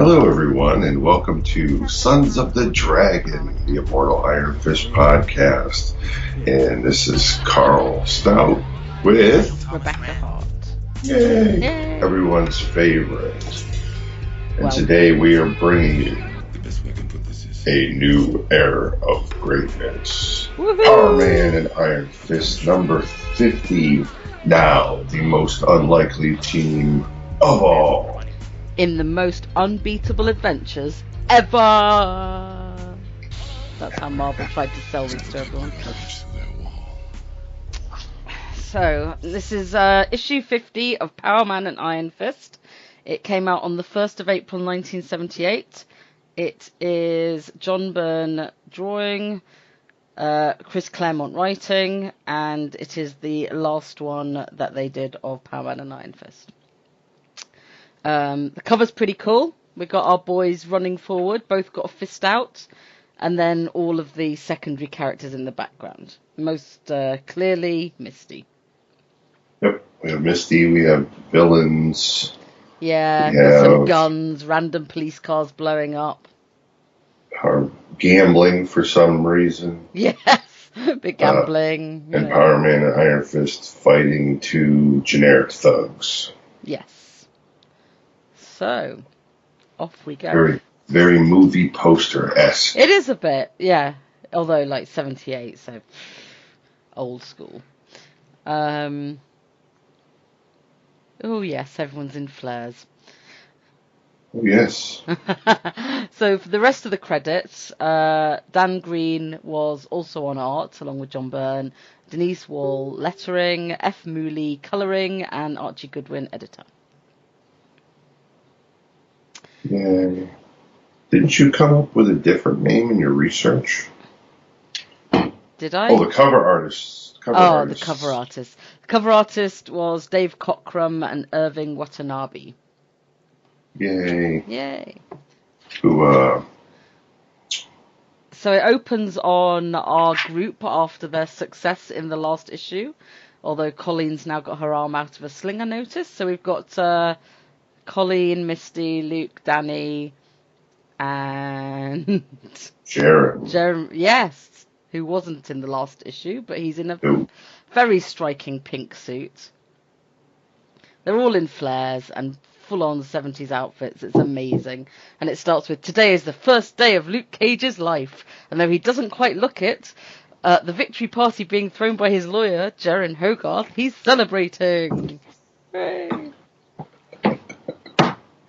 Hello, everyone, and welcome to Sons of the Dragon, the Immortal Iron Fist podcast. And this is Karl Stout with Rebecca Hart. Yay! Everyone's favorite. And today we are bringing you a new era of greatness. Woohoo! Power Man and Iron Fist number 50. Now, the most unlikely team of all. In the most unbeatable adventures ever. That's how Marvel tried to sell this to everyone. So, this is issue 50 of Power Man and Iron Fist. It came out on the 1st of April 1978. It is John Byrne drawing, Chris Claremont writing, and it is the last one that they did of Power Man and Iron Fist. The cover's pretty cool. We've got our boys running forward, both got a fist out, and then all of the secondary characters in the background. Most clearly, Misty. Yep, we have Misty, we have villains. Yeah, there's some guns, random police cars blowing up. Are gambling for some reason. Yes, big gambling. And Power Man and Iron Fist fighting two generic thugs. Yes. So, off we go. Very, very movie poster-esque. It is a bit, yeah. Although, like, 78, so old school. Oh, yes, everyone's in flares. Oh, yes. So, for the rest of the credits, Dan Green was also on art, along with John Byrne, Denise Wall, lettering, F. Mooley, colouring, and Archie Goodwin, editor. Yeah. Didn't you come up with a different name in your research? Did I? Oh, the cover artist. The cover artist. The cover artist was Dave Cockrum and Irving Watanabe. Yay. Yay. Who, So it opens on our group after their success in the last issue, although Colleen's now got her arm out of a sling, I noticed. So we've got Colleen, Misty, Luke, Danny, and Jaron. Yes, who wasn't in the last issue, but he's in a very striking pink suit. They're all in flares and full-on 70s outfits. It's amazing. And it starts with, "Today is the first day of Luke Cage's life. And though he doesn't quite look it, the victory party being thrown by his lawyer, Jaron Hogarth, he's celebrating." Hooray.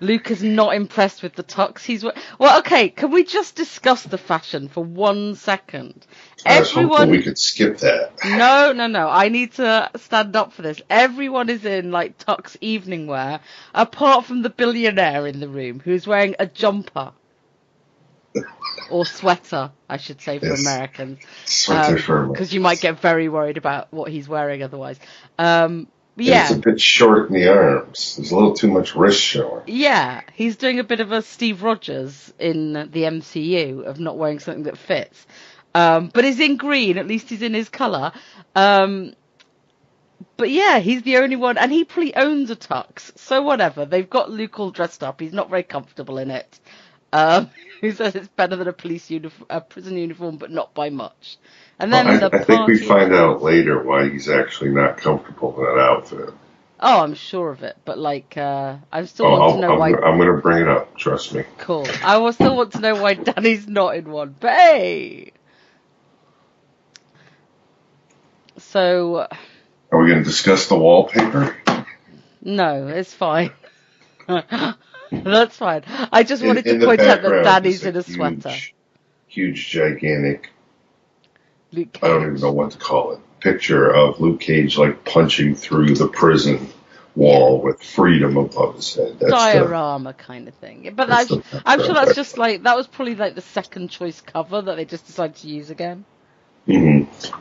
Luke is not impressed with the tux. Well, okay, can we just discuss the fashion for 1 second? I was hoping we could skip that. No. I need to stand up for this. Everyone is in, like, tux evening wear, apart from the billionaire in the room, who's wearing a jumper. Or sweater, I should say, for Americans. Sweater for Americans. Because you might get very worried about what he's wearing otherwise. Yeah. It's a bit short in the arms. There's a little too much wrist showing. Yeah, he's doing a bit of a Steve Rogers in the MCU of not wearing something that fits. But he's in green, at least he's in his colour. But yeah, he's the only one, and he probably owns a tux, so whatever. They've got Luke all dressed up, he's not very comfortable in it. He says it's better than a prison uniform, but not by much. And then I think we find out later why he's actually not comfortable in that outfit. Oh, I'm sure of it, but like, I still want to know why. I'm going to bring it up, trust me. Cool. I will still want to know why Danny's not in one, but hey! So... Are we going to discuss the wallpaper? No, it's fine. That's fine. I just wanted to point out that Danny's in a sweater. Huge, gigantic, Luke Cage. I don't even know what to call it, picture of Luke Cage, like, punching through the prison wall with freedom above his head. That's diorama kind of thing. But I'm sure that's just like, that was probably like the second choice cover that they just decided to use again. Mm-hmm.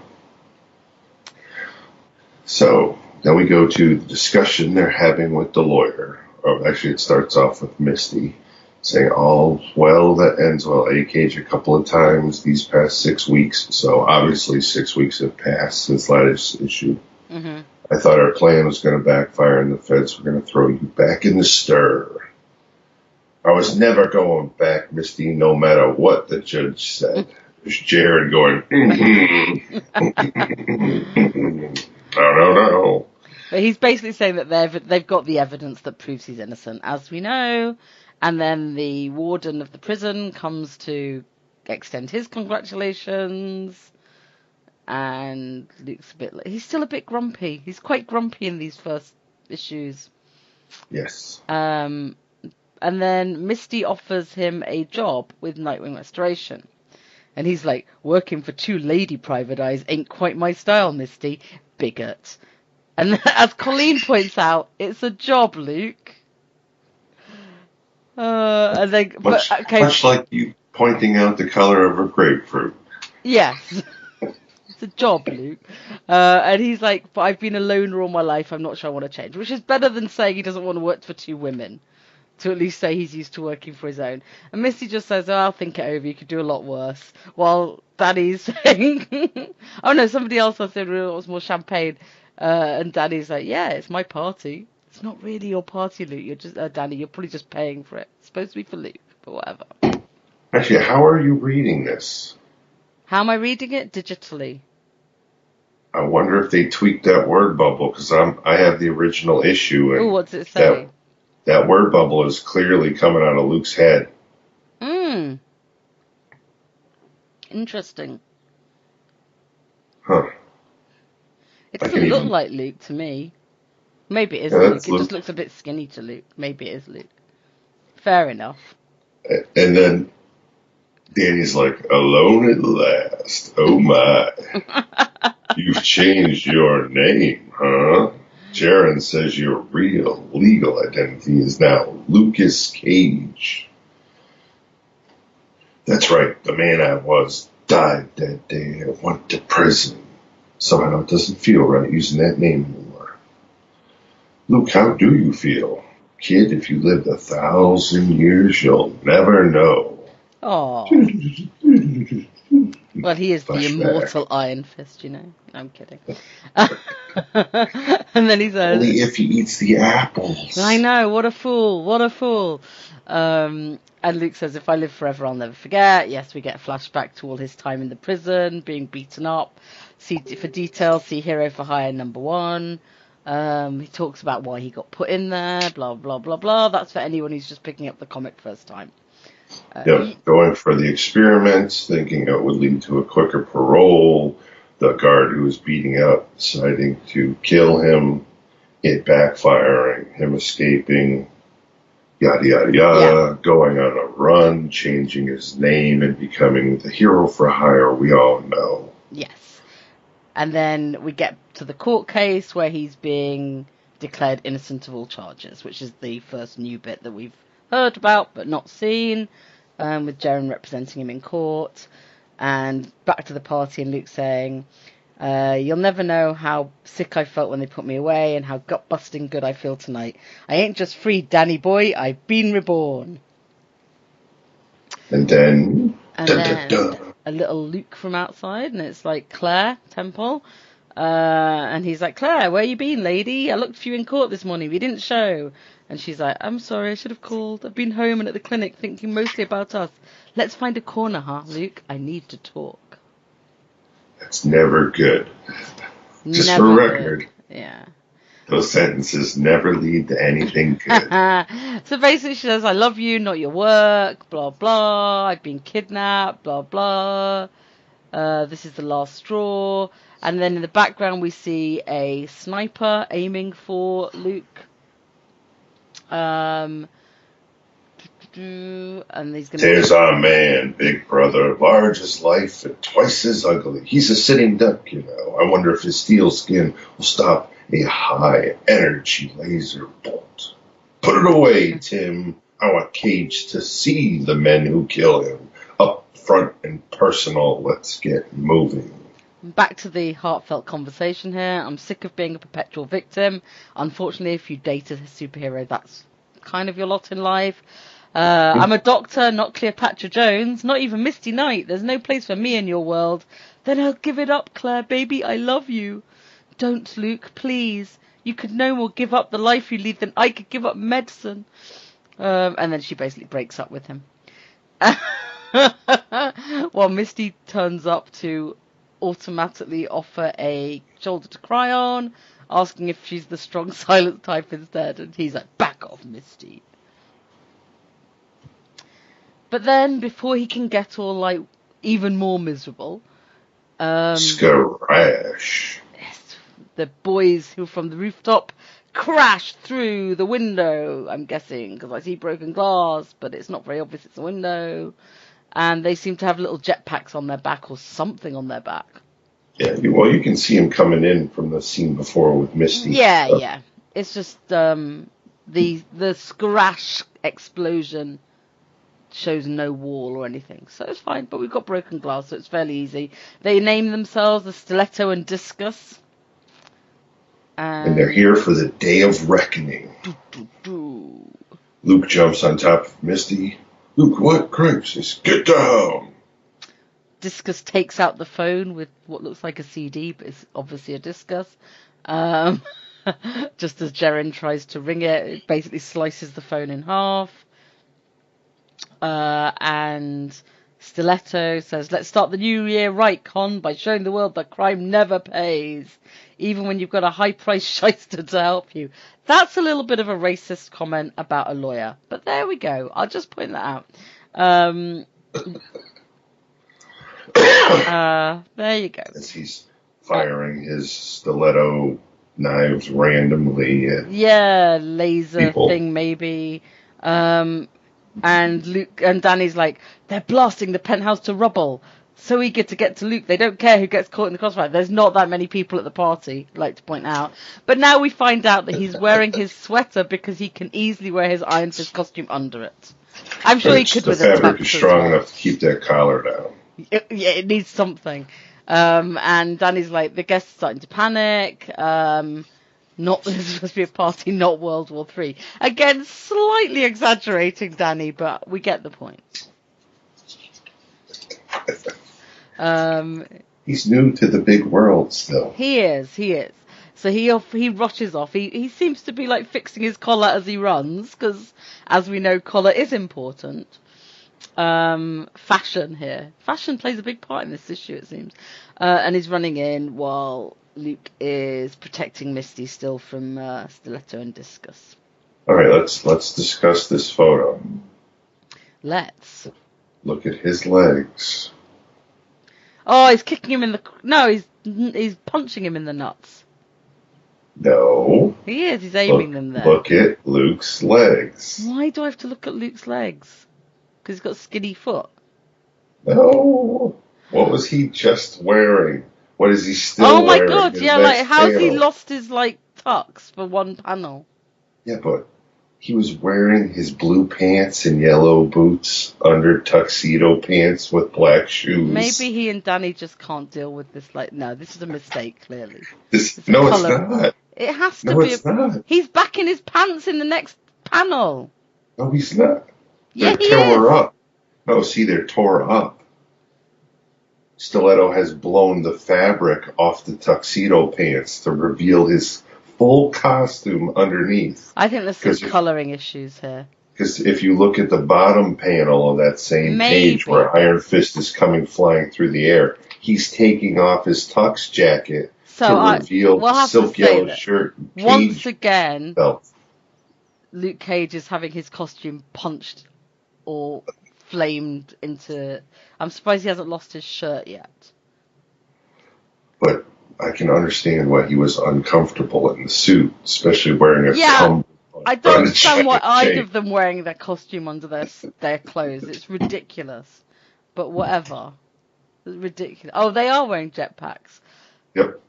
So, then we go to the discussion they're having with the lawyer. Oh, actually, it starts off with Misty saying, "All well that ends well. A-Cage a couple of times these past 6 weeks." So, obviously, 6 weeks have passed since last issue. Mm-hmm. I thought our plan was going to backfire and the feds were going to throw you back in the stir. I was never going back, Misty, no matter what the judge said. There's Jared going, no. But he's basically saying that they've got the evidence that proves he's innocent, as we know. And then the warden of the prison comes to extend his congratulations. And Luke's he's still a bit grumpy. He's quite grumpy in these first issues. Yes. And then Misty offers him a job with Nightwing Restoration. And he's like, working for 2 lady private eyes ain't quite my style, Misty. Bigot. And as Colleen points out, it's a job, Luke. And then, much like you pointing out the color of a grapefruit. Yes. It's a job, Luke. And he's like, but I've been a loner all my life. I'm not sure I want to change. Which is better than saying he doesn't want to work for 2 women. To at least say he's used to working for his own. And Misty just says, oh, I'll think it over. You could do a lot worse. While Danny's saying, oh no, somebody else said it was more champagne. And Danny's like, yeah, it's my party. It's not really your party, Luke. You're just, Danny, you're probably just paying for it. It's supposed to be for Luke, but whatever. Actually, how are you reading this? How am I reading it? Digitally. I wonder if they tweaked that word bubble, because I have the original issue. Oh, what's it say? That word bubble is clearly coming out of Luke's head. Interesting. Huh. It doesn't look like Luke to me. Maybe it is Luke. It just looks a bit skinny to Luke. Maybe it is Luke. Fair enough. And then Danny's like, alone at last. Oh my. You've changed your name, huh? Jaren says your real legal identity is now Lucas Cage. That's right, the man I was died that day. I went to prison. Somehow it doesn't feel right using that name anymore. Luke, how do you feel? Kid, if you lived 1,000 years, you'll never know. Oh. Well, he is the immortal Iron Fist, you know. No, I'm kidding. And then he says, only if he eats the apples. I know, what a fool, what a fool. And Luke says, if I live forever, I'll never forget. Yes, we get a flashback to all his time in the prison, being beaten up. For details, see Hero for Hire #1. He talks about why he got put in there, blah, blah, blah, blah. That's for anyone who's just picking up the comic first time. Going for the experiments, thinking it would lead to a quicker parole. The guard who was beating up, deciding to kill him, it backfiring, him escaping, yada, yada, yada, going on a run, changing his name and becoming the hero for hire we all know. Yes. And then we get to the court case where he's being declared innocent of all charges, which is the first new bit that we've heard about but not seen, with Jaren representing him in court. And back to the party and Luke saying, you'll never know how sick I felt when they put me away and how gut-busting good I feel tonight. I ain't just free, Danny boy. I've been reborn. And then a little Luke from outside, and it's like Claire Temple. And he's like, Claire, where you been, lady? I looked for you in court this morning. You didn't show. And she's like, I'm sorry, I should have called. I've been home and at the clinic thinking mostly about us. Let's find a corner, huh, Luke? I need to talk. That's never good. Just never for record. Good. Yeah. Those sentences never lead to anything good. So basically she says, I love you, not your work, blah, blah. I've been kidnapped, blah, blah. This is the last straw. And then in the background we see a sniper aiming for Luke. And he's gonna. There's our man, big brother, large as life and twice as ugly. He's a sitting duck, you know. I wonder if his steel skin will stop a high energy laser bolt. Put it away, Tim. I want Cage to see the men who kill him. Up front and personal. Let's get moving. Back to the heartfelt conversation here. I'm sick of being a perpetual victim. Unfortunately, if you date a superhero, that's kind of your lot in life. I'm a doctor, not Cleopatra Jones, not even Misty Knight. There's no place for me in your world. Then I'll give it up, Claire, baby. I love you. Don't, Luke, please. You could no more give up the life you lead than I could give up medicine. And then she basically breaks up with him. While Misty turns up to automatically offer a shoulder to cry on, asking if she's the strong silent type instead, and he's like, back off, Misty. But then, before he can get all, like, even more miserable... Scratch. Yes, the boys who from the rooftop crash through the window, I'm guessing, because I see broken glass, but it's not very obvious it's a window. And they seem to have little jetpacks on their back or something on their back. Yeah, well, you can see him coming in from the scene before with Misty. Yeah. It's just the scratch explosion shows no wall or anything, so it's fine. But we've got broken glass, so it's fairly easy. They name themselves the Stiletto and Discus. And they're here for the day of reckoning. Luke jumps on top of Misty. Luke, what? Cripes? He says, get down! Discus takes out the phone with what looks like a CD, but it's obviously a Discus. Just as Jaren tries to ring it, it basically slices the phone in half. And Stiletto says, let's start the new year right, Con, by showing the world that crime never pays, even when you've got a high-priced shyster to help you. That's a little bit of a racist comment about a lawyer, but there we go. I'll just point that out. There you go. As he's firing his stiletto knives randomly at laser people. Thing maybe. And Luke and Danny's like, they're blasting the penthouse to rubble. So eager to get to Luke, they don't care who gets caught in the crossfire. There's not that many people at the party, I'd like to point out. But now we find out that he's wearing his sweater because he can easily wear his Iron Fist costume under it. I'm sure he could with a tux. The fabric is strong enough to keep that collar down. It needs something. And Danny's like, the guests are starting to panic. Not this is supposed to be a party, not World War III. Again, slightly exaggerating Danny, but we get the point. He's new to the big world still. He is. So he rushes off. He seems to be like fixing his collar as he runs, because as we know, collar is important. Fashion here. Fashion plays a big part in this issue, it seems. And he's running in while Luke is protecting Misty still from Stiletto and Discus. All right, let's discuss this photo. Let's look at his legs. Oh, he's kicking him in the... No, he's punching him in the nuts. No. He is. He's aiming them there. Look at Luke's legs. Why do I have to look at Luke's legs? Because he's got a skinny foot. No. What was he just wearing? What is he still wearing? Oh my god, yeah, like, how's he lost his, like, tux for one panel? Yeah, but he was wearing his blue pants and yellow boots under tuxedo pants with black shoes. Maybe he and Danny just can't deal with this, like, no, this is a mistake, clearly. No, it's not. It has to no, be. It's not. He's back in his pants in the next panel. No, he's not. Yeah, they're tore up. No, see, they're tore up. Stiletto has blown the fabric off the tuxedo pants to reveal his full costume underneath. I think there's some colouring issues here. Because if you look at the bottom panel of that same page where Iron Fist is coming flying through the air, he's taking off his tux jacket to reveal the silk yellow shirt. Once again, belt. Luke Cage is having his costume punched or flamed into... I'm surprised he hasn't lost his shirt yet. But I can understand why he was uncomfortable in the suit, especially wearing a I don't understand why either of them wearing their costume under their clothes. It's ridiculous. But whatever. It's ridiculous. Oh, they are wearing jetpacks. Yep.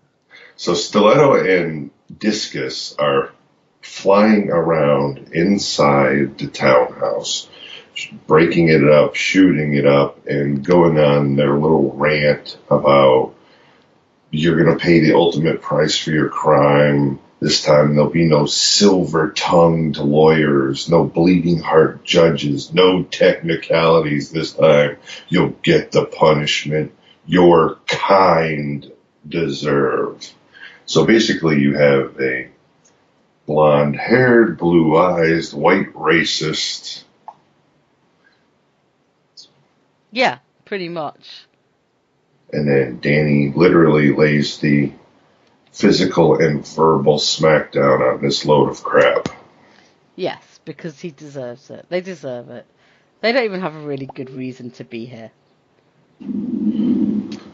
So Stiletto and Discus are flying around inside the townhouse, breaking it up, shooting it up, and going on their little rant about you're going to pay the ultimate price for your crime. This time there'll be no silver-tongued lawyers, no bleeding heart judges, no technicalities this time. You'll get the punishment your kind deserve. So basically you have a blonde-haired, blue-eyed, white racist. Yeah, pretty much. And then Danny literally lays the physical and verbal smackdown on this load of crap. Yes, because he deserves it. They deserve it. They don't even have a really good reason to be here.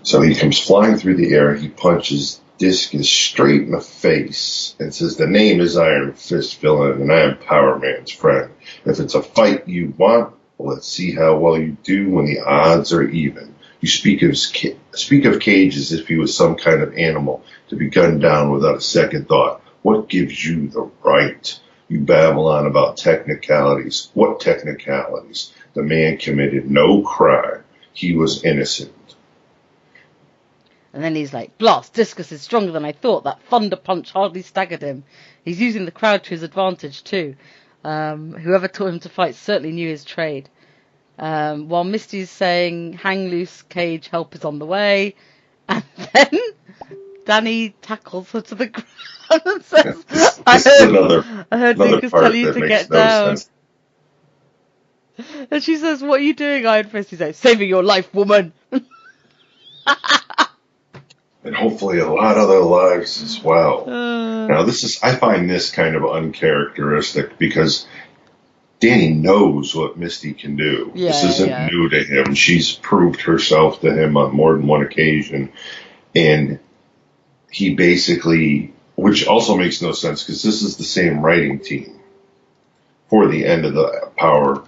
So he comes flying through the air. He punches Discus straight in the face and says, "The name is Iron Fist, villain, and I am Power Man's friend. If it's a fight you want, well, let's see how well you do when the odds are even. You speak of Cage as if he was some kind of animal to be gunned down without a second thought. What gives you the right? You babble on about technicalities. What technicalities? The man committed no crime. He was innocent." And then he's like, "Blast, Discus is stronger than I thought. That thunder punch hardly staggered him. He's using the crowd to his advantage, too. Whoever taught him to fight certainly knew his trade." While Misty's saying, "Hang loose, Cage, help is on the way." And then Danny tackles her to the ground and says, I heard Lucas tell you to get down. Sense. And she says, "What are you doing, Iron Fist?" He says, "Saving your life, woman." And hopefully a lot of other lives as well. Now I find this kind of uncharacteristic because Danny knows what Misty can do. Yeah, this isn't new to him. She's proved herself to him on more than one occasion. And he basically, which also makes no sense because this is the same writing team for the end of the Power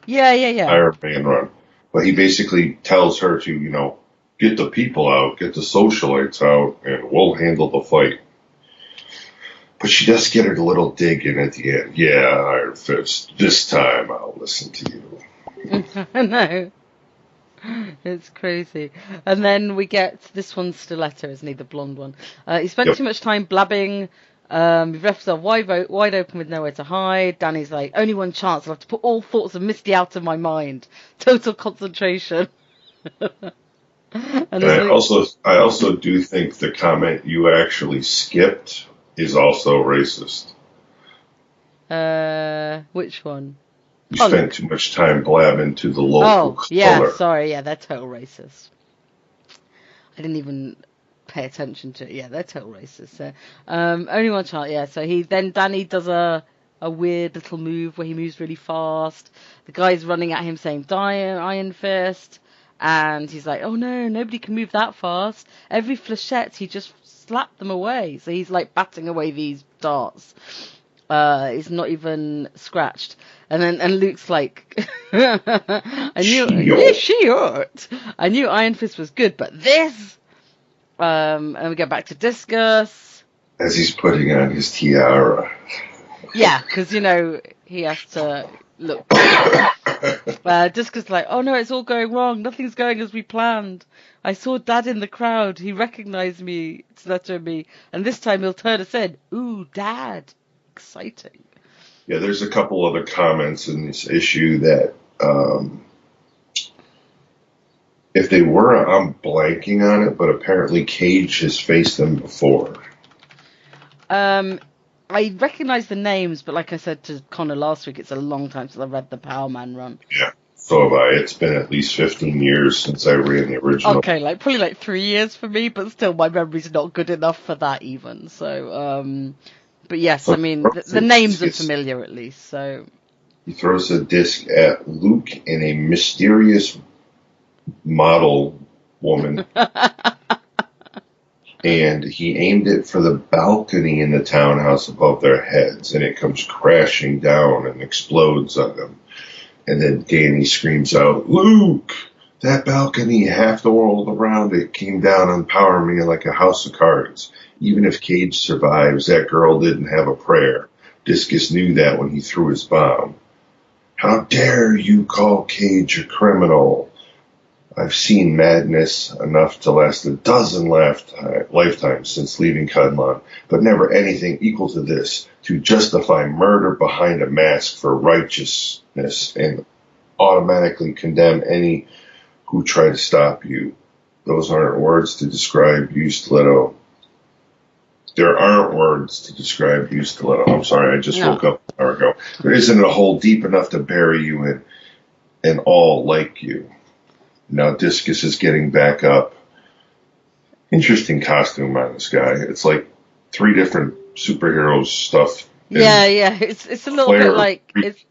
Iron Man run. But he basically tells her to, get the people out, get the socialites out, and we'll handle the fight. But she does get her little dig in at the end. "Yeah, Iron Fist, this time I'll listen to you." I know. It's crazy. And then we get, this one's Stiletto, isn't he, the blonde one? He spent too much time blabbing. He left himself wide open with nowhere to hide. Danny's like, "Only one chance. I'll have to put all thoughts of Misty out of my mind. Total concentration." And I also do think the comment you actually skipped is also racist. Which one? You spent too much time blabbing to the local color. Yeah, sorry, they're total racist. I didn't even pay attention to it. Yeah, they're total racist. So, only one chance, so Danny does a weird little move where he moves really fast. The guy's running at him saying, "Die, Iron Fist." And he's like, "Oh no, nobody can move that fast." Every flechette, he just slapped them away. So he's like batting away these darts. He's not even scratched. And Luke's like, I knew Iron Fist was good, but this. And we go back to Discus. As he's putting on his tiara. Yeah, because, he has to look. Discus is like, "Oh no, it's all going wrong. Nothing's going as we planned. I saw Dad in the crowd. He recognized me, Stiletto and me. And this time he'll turn us in. Ooh, Dad. Exciting." Yeah, there's a couple other comments in this issue that, if they were, I'm blanking on it, but apparently Cage has faced them before. I recognize the names, but like I said to Connor last week, it's a long time since I read the Power Man run. Yeah, so have I. It's been at least 15 years since I ran the original. Okay, probably 3 years for me, but still my memory's not good enough for that even. So, but yes, I mean, the names are familiar at least, so. He throws a disc at Luke and a mysterious model woman. And he aimed it for the balcony in the townhouse above their heads, and it comes crashing down and explodes on them. And then Danny screams out, "Luke, that balcony, half the world around it came down on Power Man like a house of cards. Even if Cage survives, that girl didn't have a prayer. Discus knew that when he threw his bomb. How dare you call Cage a criminal? I've seen madness enough to last a dozen lifetimes since leaving Kunlun, but never anything equal to this, to justify murder behind a mask for righteousness and automatically condemn any who try to stop you. Those aren't words to describe you, Stiletto. there aren't words to describe you, Stiletto. I'm sorry, I just No. woke up an hour ago. There isn't a hole deep enough to bury you in, and all like you. Now Discus is getting back up. Interesting costume on this guy. It's like 3 different superhero stuff. Yeah. It's a little bit Flair. like it's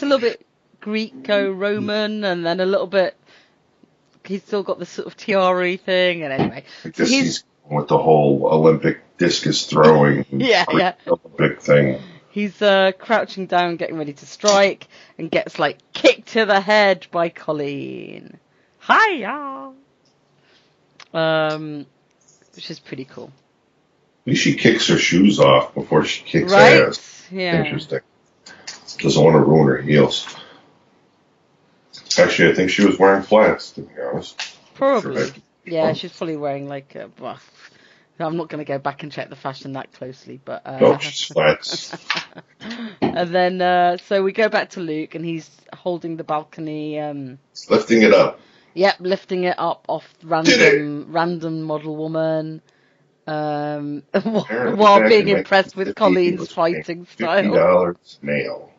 a little bit Greco-Roman, and then a little bit. He's still got the sort of tiara thing, and anyway. I guess he's going with the whole Olympic discus throwing Olympic thing. He's crouching down, getting ready to strike, and gets like kicked to the head by Colleen. Hiya! Which is pretty cool. At least she kicks her shoes off before she kicks Right? ass. Yeah. Interesting. Doesn't want to ruin her heels. Actually, I think she was wearing flats, to be honest. Probably. Yeah, she's probably wearing like a. Well, I'm not going to go back and check the fashion that closely, but. No, she's flats. And then, so we go back to Luke, and he's holding the balcony. Lifting it up. Yep, lifting it up off random model woman. While being impressed with Colleen's fighting style. $50 nail.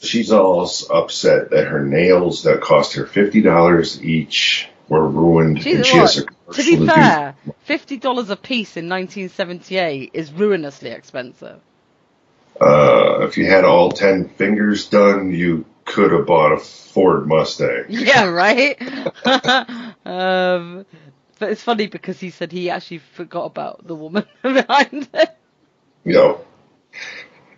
She's all upset that her nails that cost her $50 each were ruined. To be fair, $50 a piece in 1978 is ruinously expensive. If you had all 10 fingers done, you could have bought a Ford Mustang. Yeah, right? But it's funny because he said he actually forgot about the woman behind it. Yep.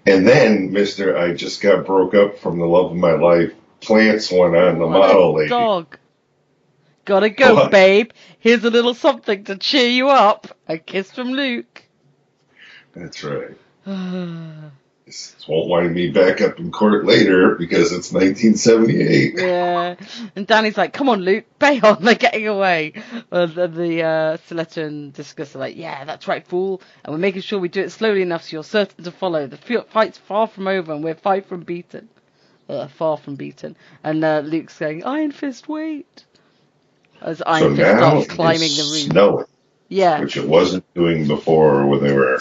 And then, Mr. I just got broke up from the love of my life. Plants one on the model lady. Dog. Gotta go, what? Babe. Here's a little something to cheer you up. A kiss from Luke. That's right. This won't wind me back up in court later because it's 1978. Yeah. And Danny's like, come on, Luke, bail on, they're getting away. The Stiletto and Discus are like, yeah, that's right, fool. And we're making sure we do it slowly enough so you're certain to follow. The fight's far from over and we're far from beaten. And Luke's saying, Iron Fist, wait. As Iron Fist starts climbing the roof. Snowing, yeah. Which it wasn't doing before when they were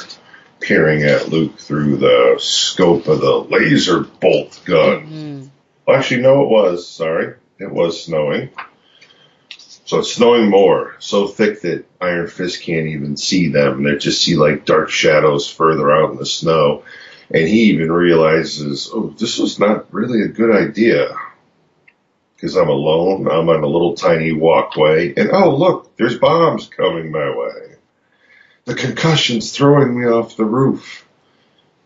peering at Luke through the scope of the laser bolt gun. Mm-hmm. Well, actually, no, it was. Sorry. It was snowing. So it's snowing more. So thick that Iron Fist can't even see them. They just see like dark shadows further out in the snow. And he even realizes, oh, this was not really a good idea. Because I'm alone. I'm on a little tiny walkway. And oh, look, there's bombs coming my way. The concussion's throwing me off the roof.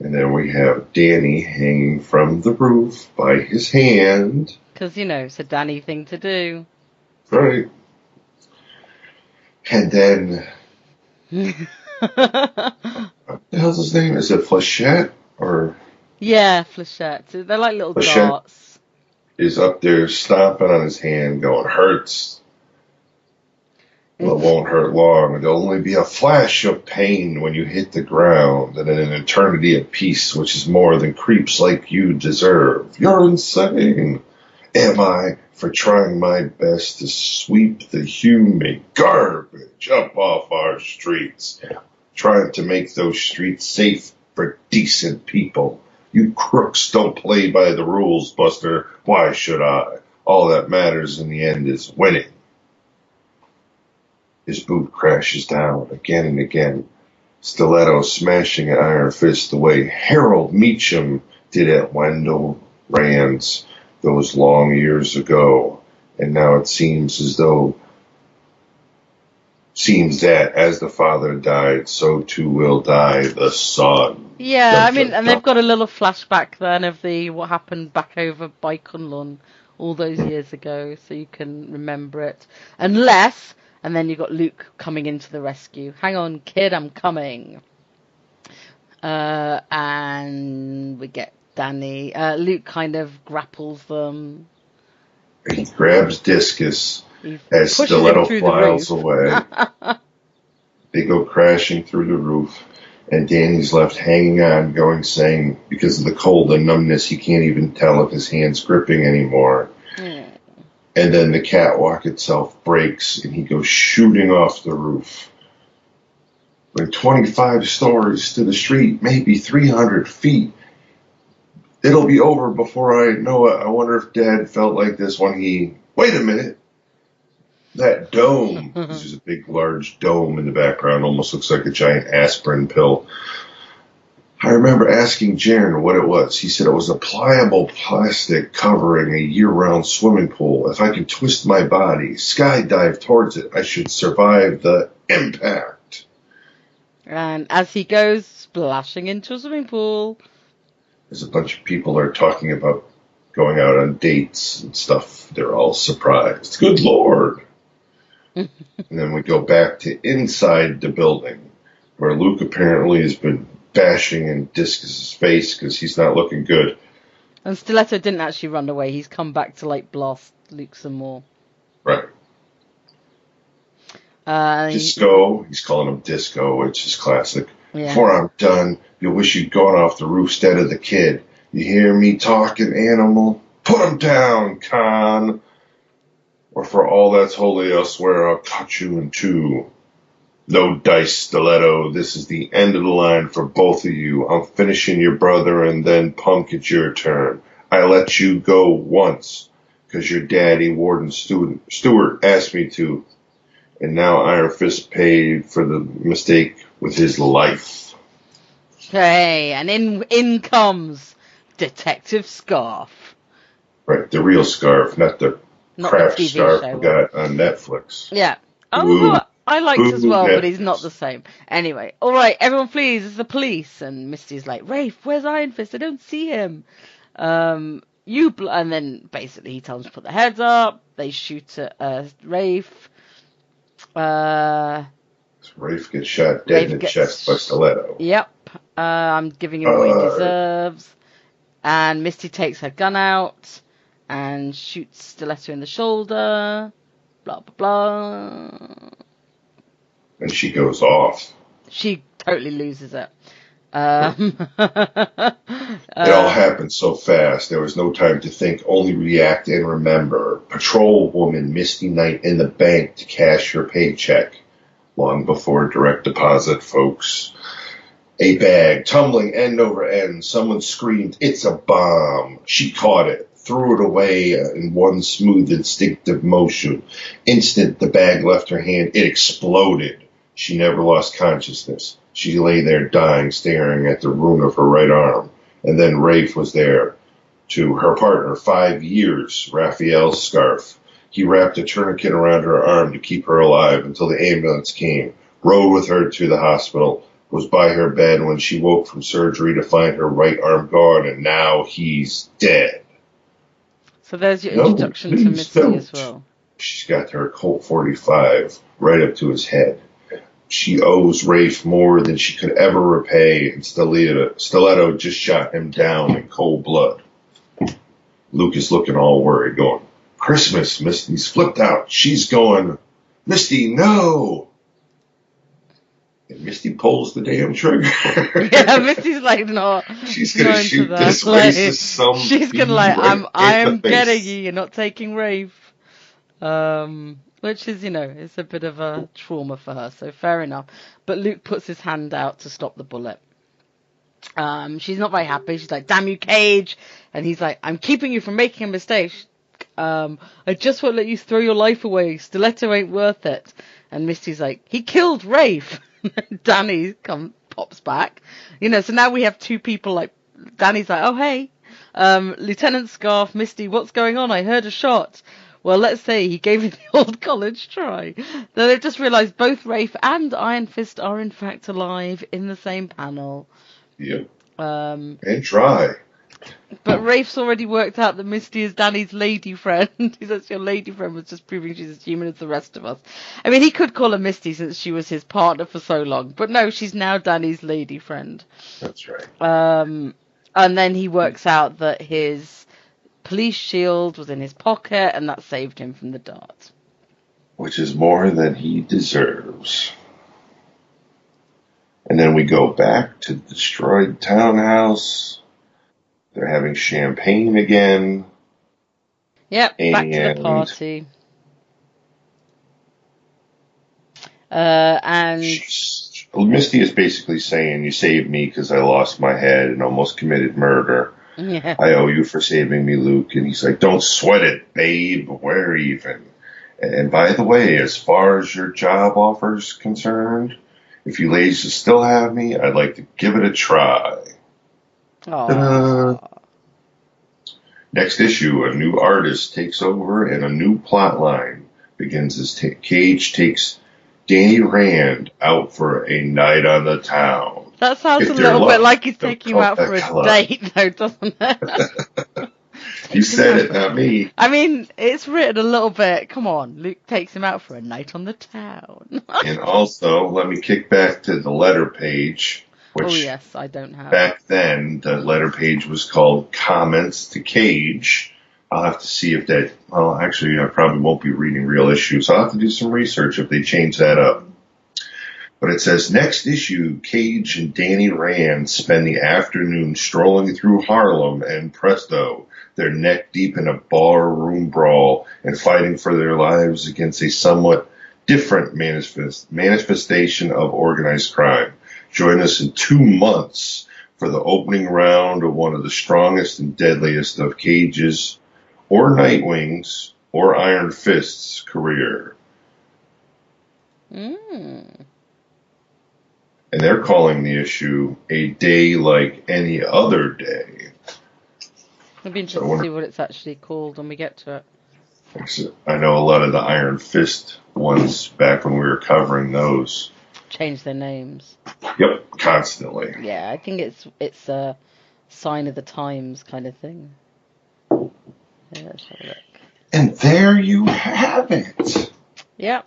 And then we have Danny hanging from the roof by his hand. Because, it's a Danny thing to do. Right. And then... what the hell's his name? Is it Flechette? Or... Yeah, Flechette. They're like little darts. Is up there stomping on his hand going, hurts. Well, it won't hurt long. There'll only be a flash of pain when you hit the ground, and an eternity of peace, which is more than creeps like you deserve. You're insane. Am I for trying my best to sweep the human garbage up off our streets, trying to make those streets safe for decent people? You crooks don't play by the rules, Buster. Why should I? All that matters in the end is winning. His boot crashes down again and again. Stiletto smashing an Iron Fist the way Harold Meacham did at Wendell Rand's those long years ago. And now it seems that as the father died, so too will die the son. Yeah, and they've got a little flashback then of what happened back over by Kunlun all those years ago, so you can remember it. And then you've got Luke coming into the rescue. Hang on, kid, I'm coming. And we get Danny. Luke kind of grapples them. He grabs Discus as Stiletto flies away. They go crashing through the roof. And Danny's left hanging on, saying, because of the cold and numbness, he can't even tell if his hand's gripping anymore. And then the catwalk itself breaks, and he goes shooting off the roof. Like 25 stories to the street, maybe 300 feet. It'll be over before I know it. I wonder if Dad felt like this when he... Wait a minute. That dome. There's just a big, large dome in the background. Almost looks like a giant aspirin pill. I remember asking Jaren what it was. He said it was a pliable plastic covering a year-round swimming pool. If I could twist my body, skydive towards it, I should survive the impact. And as he goes splashing into a swimming pool, There's a bunch of people are talking about going out on dates and stuff. They're all surprised. Good Lord. And then we go back to inside the building, where Luke apparently has been bashing in Discus's face because he's not looking good. And Stiletto didn't actually run away. He's come back to like blast Luke some more. Right. Disco. He's calling him Disco, which is classic. Yeah. Before I'm done, you'll wish you'd gone off the roof instead of the kid. You hear me talking, animal? Put him down, Con. Or for all that's holy, I'll swear I'll cut you in two. No dice, Stiletto. This is the end of the line for both of you. I'm finishing your brother, and then, Punk, it's your turn. I let you go once, 'cause your daddy, Warden Stewart, asked me to. And now Iron Fist paid for the mistake with his life. Hey, and in comes Detective Scarf. Right, the real Scarf, not the craft Scarf we got on Netflix. Yeah. Oh, I liked as well, but he's not the same. Anyway, all right, everyone flees. It's the police, and Misty's like, Rafe, where's Iron Fist? I don't see him. And then basically he tells them to put their heads up. They shoot at Rafe. Rafe gets shot dead in the chest by Stiletto. Yep. I'm giving him what he deserves. And Misty takes her gun out and shoots Stiletto in the shoulder. Blah, blah, blah. And she goes off. She totally loses it. It all happened so fast. There was no time to think, only react and remember. Patrol woman Misty Knight in the bank to cash her paycheck. Long before direct deposit, folks. A bag tumbling end over end. Someone screamed, "It's a bomb." She caught it, threw it away in one smooth, instinctive motion. Instant the bag left her hand, it exploded. She never lost consciousness. She lay there dying, staring at the ruin of her right arm. And then Rafe was there, to her partner, 5 years, Raphael Scarf. He wrapped a tourniquet around her arm to keep her alive until the ambulance came, rode with her to the hospital, was by her bed when she woke from surgery to find her right arm gone, and now he's dead. So there's your introduction to Misty as well. She's got her Colt 45 right up to his head. She owes Rafe more than she could ever repay, and Stiletto just shot him down in cold blood. Luke is looking all worried, going, "Christmas, Misty's flipped out. She's going, Misty, no!" And Misty pulls the damn trigger. Yeah, Misty's like, no. She's going to shoot this racist some. She's going to like, I'm getting you. You're not taking Rafe. Which is, it's a bit of a trauma for her, so fair enough. But Luke puts his hand out to stop the bullet. She's not very happy. She's like, "Damn you, Cage." And he's like, "I'm keeping you from making a mistake. I just won't let you throw your life away. Stiletto ain't worth it." And Misty's like, "He killed Rafe." Danny pops back. So now we have two people like, Danny's like, "Oh, hey, Lieutenant Scarf, Misty, what's going on? I heard a shot." Well, let's say he gave it the old college try. Then they've just realised both Rafe and Iron Fist are in fact alive in the same panel. Yep. And try. But Rafe's already worked out that Misty is Danny's lady friend. He says your lady friend was just proving she's as human as the rest of us. I mean, he could call her Misty since she was his partner for so long. But no, she's now Danny's lady friend. That's right. And then he works out that his police shield was in his pocket, and that saved him from the dart. Which is more than he deserves. And then we go back to the destroyed townhouse. They're having champagne again. Yep, back to the party. And Misty is basically saying, you saved me because I lost my head and almost committed murder. Yeah. I owe you for saving me, Luke. And he's like, don't sweat it, babe. We're even. And by the way, as far as your job offer's concerned, if you ladies still have me, I'd like to give it a try. Ta-da. Aww. Next issue, a new artist takes over and a new plot line begins as Cage takes Danny Rand out for a night on the town. That sounds If a they're little bit lucky, like he's they'll taking him call out that for a color. date, though, doesn't it? You Takes him said out it, for- not me. I mean, it's written a little bit. Come on, Luke takes him out for a night on the town. And also, let me kick back to the letter page, Oh which yes, I don't have. back then the letter page was called Comments to Cage. I'll have to see if that, well, actually, I probably won't be reading real issues. I'll have to do some research if they change that up. But it says, next issue, Cage and Danny Rand spend the afternoon strolling through Harlem, and presto, they're neck deep in a barroom brawl and fighting for their lives against a somewhat different manifestation of organized crime. Join us in 2 months for the opening round of one of the strongest and deadliest of Cage's or Nightwing's or Iron Fist's career. Mm. And they're calling the issue A Day Like Any Other Day. It'll be interesting to see what it's actually called when we get to it. I know a lot of the Iron Fist ones back when we were covering those. Change their names. Yep, constantly. Yeah, I think it's a sign of the times kind of thing. Yeah, let's have a look. And there you have it. Yeah.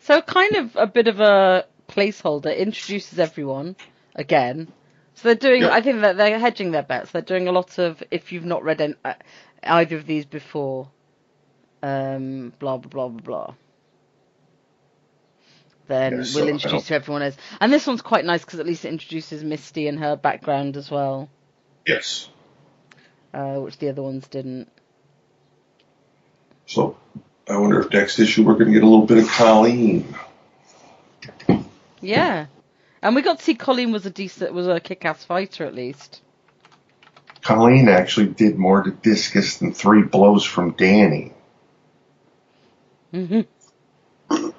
So kind of a bit of a placeholder, introduces everyone again. So they're doing, Yep. I think that they're hedging their bets. They're doing a lot of, if you've not read either of these before, blah, blah, blah, blah, blah. Then Yeah, so we'll introduce who everyone is. And this one's quite nice because at least it introduces Misty and her background as well. Yes. Which the other ones didn't. So I wonder if next issue we're going to get a little bit of Colleen. Yeah. And we got to see Colleen was a kick-ass fighter at least. Colleen actually did more to discus than 3 blows from Danny. Mm-hmm.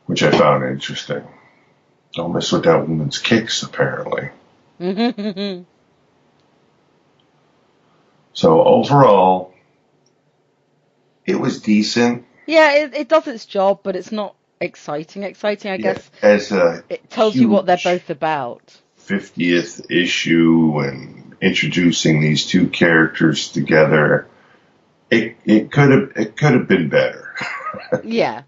Which I found interesting. Don't mess with that woman's kicks, apparently. Mm-hmm. So overall, it was decent. Yeah, it does its job, but it's not exciting. I guess. As a It tells you what they're both about. 50th issue and introducing these two characters together, it could have been better. Yeah.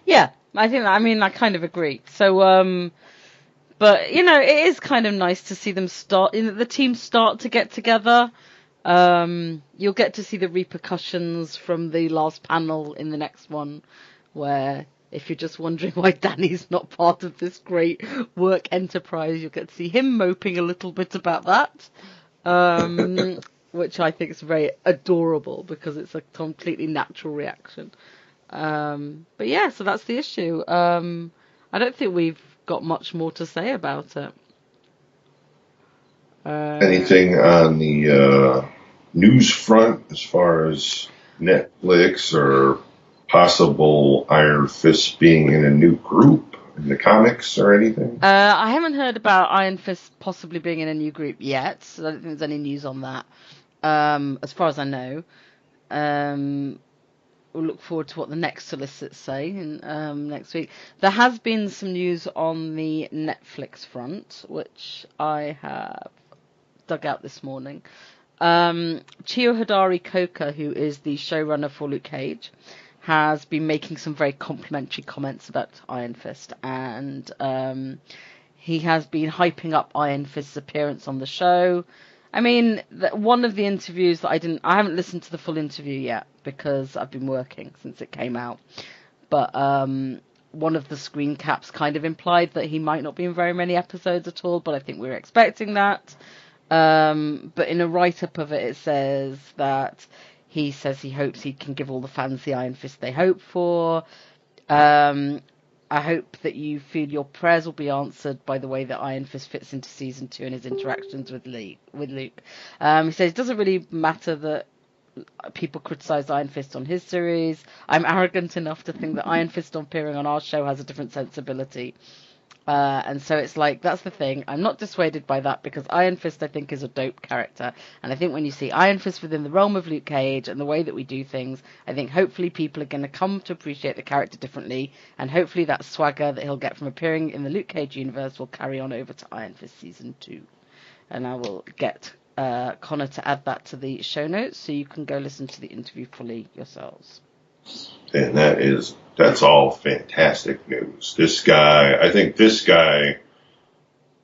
Yeah, I kind of agree. So, but it is kind of nice to see them the team start to get together. You'll get to see the repercussions from the last panel in the next one, where if you're just wondering why Danny's not part of this great work enterprise, you'll get to see him moping a little bit about that, which I think is very adorable because it's a completely natural reaction. But yeah, so that's the issue. I don't think we've got much more to say about it. Anything on the news front as far as Netflix or possible Iron Fist being in a new group in the comics or anything? I haven't heard about Iron Fist possibly being in a new group yet, so I don't think there's any news on that. As far as I know. We'll look forward to what the next solicits say next week. There has been some news on the Netflix front, which I have dug out this morning. Chio Hodari Coker, who is the showrunner for Luke Cage, has been making some very complimentary comments about Iron Fist, and he has been hyping up Iron Fist's appearance on the show. I mean, one of the interviews that I haven't listened to the full interview yet because I've been working since it came out. But one of the screen caps kind of implied that he might not be in very many episodes at all, but I think we were expecting that. But in a write-up of it, it says that He says he hopes he can give all the fans the Iron Fist they hope for. I hope that you feel your prayers will be answered by the way that Iron Fist fits into season 2 and his interactions with Luke. He says it doesn't really matter that people criticise Iron Fist on his series. I'm arrogant enough to think that Iron Fist appearing on our show has a different sensibility. And so it's like, that's the thing. I'm not dissuaded by that because Iron Fist, I think, is a dope character. And I think when you see Iron Fist within the realm of Luke Cage and the way that we do things, I think hopefully people are going to come to appreciate the character differently. And hopefully that swagger that he'll get from appearing in the Luke Cage universe will carry on over to Iron Fist Season 2. And I will get Connor to add that to the show notes so you can go listen to the interview fully yourselves. And that's all fantastic news. I think this guy,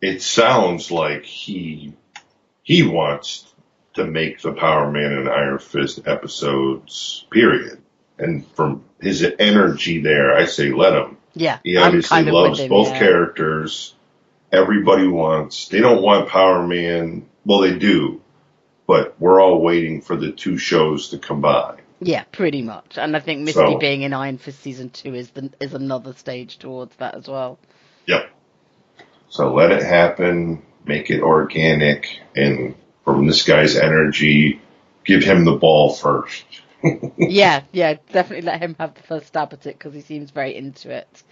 it sounds like he wants to make the Power Man and Iron Fist episodes, period. And from his energy there, I say let him. Yeah, he obviously loves both characters. They don't want Power Man. Well, they do, but we're all waiting for the two shows to combine. Yeah, pretty much. And I think Misty being in Iron Fist Season 2 is another stage towards that as well. Yep. So let it happen, make it organic, and from this guy's energy, give him the ball first. yeah, definitely let him have the first stab at it because he seems very into it.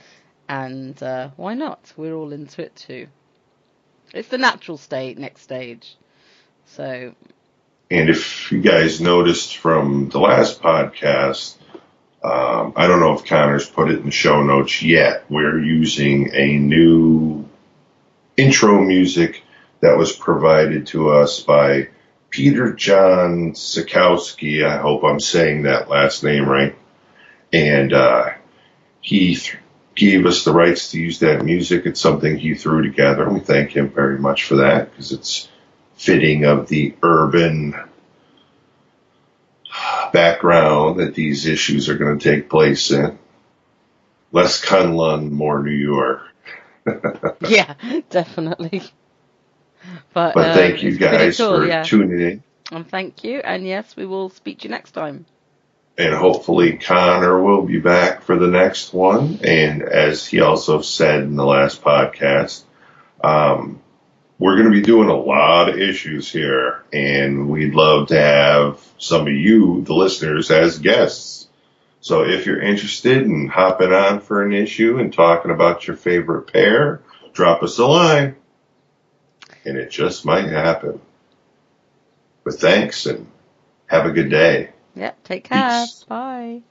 And why not? We're all into it too. It's the natural next stage. So... And if you guys noticed from the last podcast, I don't know if Connor's put it in the show notes yet. We're using a new intro music that was provided to us by Peter John Sikowski. I hope I'm saying that last name right. And he gave us the rights to use that music. It's something he threw together, and we thank him very much for that because it's fitting of the urban background that these issues are going to take place in. Less Kunlun, more New York. Yeah, definitely. But thank you guys for tuning in. And thank you. And yes, we will speak to you next time. And hopefully Connor will be back for the next one. And as he also said in the last podcast, we're going to be doing a lot of issues here, and we'd love to have some of you, the listeners, as guests. So if you're interested in hopping on for an issue and talking about your favorite pair, drop us a line, and it just might happen. But thanks, and have a good day. Yeah, take care. Peace. Bye.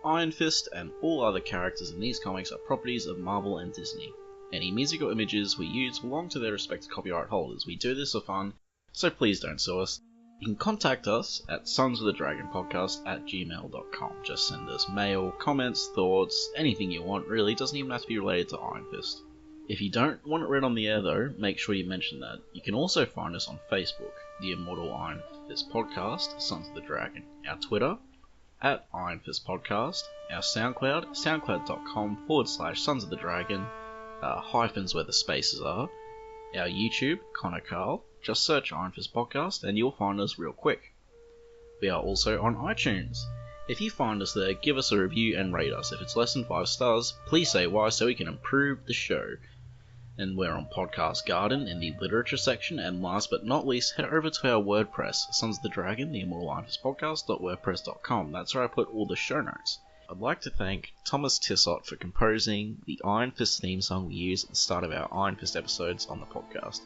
Iron Fist and all other characters in these comics are properties of Marvel and Disney. Any music or images we use belong to their respective copyright holders. We do this for fun, so please don't sue us. You can contact us at sonsofthedragonpodcast@gmail.com. Just send us mail, comments, thoughts, anything you want really. It doesn't even have to be related to Iron Fist. If you don't want it read on the air though, make sure you mention that. You can also find us on Facebook, the Immortal Iron Fist Podcast, Sons of the Dragon. Our Twitter, at Iron Fist Podcast, our SoundCloud, soundcloud.com/Sons of the Dragon, hyphens where the spaces are, our YouTube, Connor Karl, just search Iron Fist Podcast and you'll find us real quick. We are also on iTunes. If you find us there, give us a review and rate us. If it's less than 5 stars, please say why so we can improve the show. And we're on Podcast Garden in the literature section, and last but not least, head over to our WordPress, Sons of the Dragon, the Immortal Iron Fist Podcast.wordpress.com. That's where I put all the show notes. I'd like to thank Thomas Tissot for composing the Iron Fist theme song we use at the start of our Iron Fist episodes on the podcast.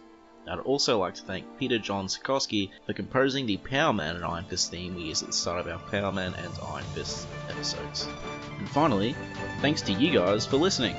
I'd also like to thank Peter John Sikowski for composing the Power Man and Iron Fist theme we use at the start of our Power Man and Iron Fist episodes. And finally, thanks to you guys for listening.